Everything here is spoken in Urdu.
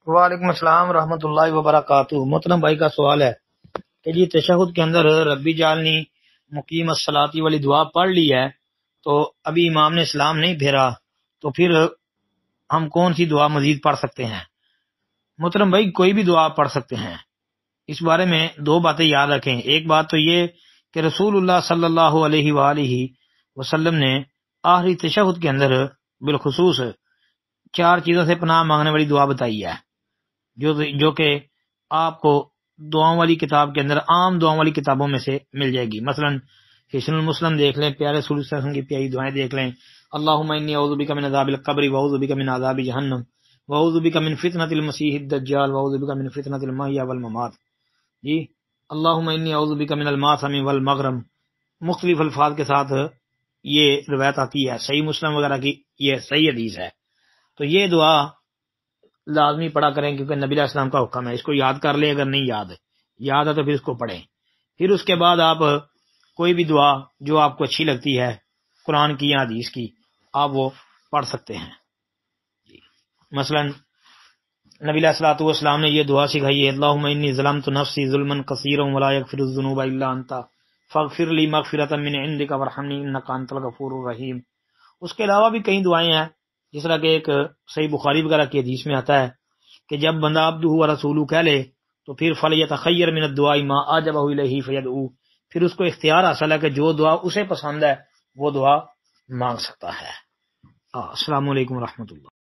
وعلیکم السلام ورحمۃ اللہ وبرکاتہ۔ محترم بھائی کا سوال ہے کہ جی تشہد کے اندر ربی جعلنی مقیم الصلاۃ والی دعا پڑھ لی ہے تو ابھی امام نے سلام نہیں پھیرا، تو پھر ہم کون سی دعا مزید پڑھ سکتے ہیں؟ محترم بھائی کوئی بھی دعا پڑھ سکتے ہیں۔ اس بارے میں دو باتیں یاد رکھیں۔ ایک بات تو یہ کہ رسول اللہ صلی اللہ علیہ وآلہ وسلم نے آخری تشہد کے اندر بالخصوص 4 چیزوں سے پناہ مانگنے والی دعا بتائی ہے، جو کہ آپ کو دعاؤں والی کتاب کے اندر عام دعاؤں والی کتابوں میں سے مل جائے گی۔ مثلا حسن المسلم دیکھ لیں، پیارے رسول صلی اللہ علیہ وسلم کی پیاری دعائیں دیکھ لیں۔ اللہم انی اعوذ بک من عذاب القبر واعوذ بک من عذاب جہنم واعوذ بک من فتنۃ المسیح الدجال واعوذ بک من فتنۃ المحیا والممات۔ جی اللہم انی اعوذ بک من الماثم والمغرم، مختلف الفاظ کے ساتھ یہ روایت آتی ہے، صحیح مسلم وغیرہ کی یہ صحیح حدیث ہے۔ تو یہ دعا لازمی پڑھا کریں کیونکہ نبی علیہ السلام کا حکم ہے۔ اس کو یاد کر لیں، اگر نہیں یاد ہے تو پھر اس کو پڑھیں۔ پھر اس کے بعد آپ کوئی بھی دعا جو آپ کو اچھی لگتی ہے قرآن کی یا حدیث کی، آپ وہ پڑھ سکتے ہیں۔ مثلا نبی علیہ الصلوۃ والسلام نے یہ دعا سکھائی ہے، اللہم انی ظلمت نفسی ظلما کثیرا ولا یغفر الذنوب الا انت فاغفر لی مغفرۃ من عندک وارحمنی انک انت الغفور الرحیم۔ اس کے علاوہ بھی کئی دعائیں ہیں، جس طرح کہ ایک صحیح بخاری وغیرہ کی حدیث میں آتا ہے کہ جب بندہ عبدہ و رسولہ کہہ لے تو پھر فلیتخیر من الدعاء ما اعجبہ الیہ فیدعو، پھر اس کو اختیار حاصل ہے کہ جو دعا اسے پسند ہے وہ دعا مانگ سکتا ہے۔ السلام علیکم ورحمۃ اللہ۔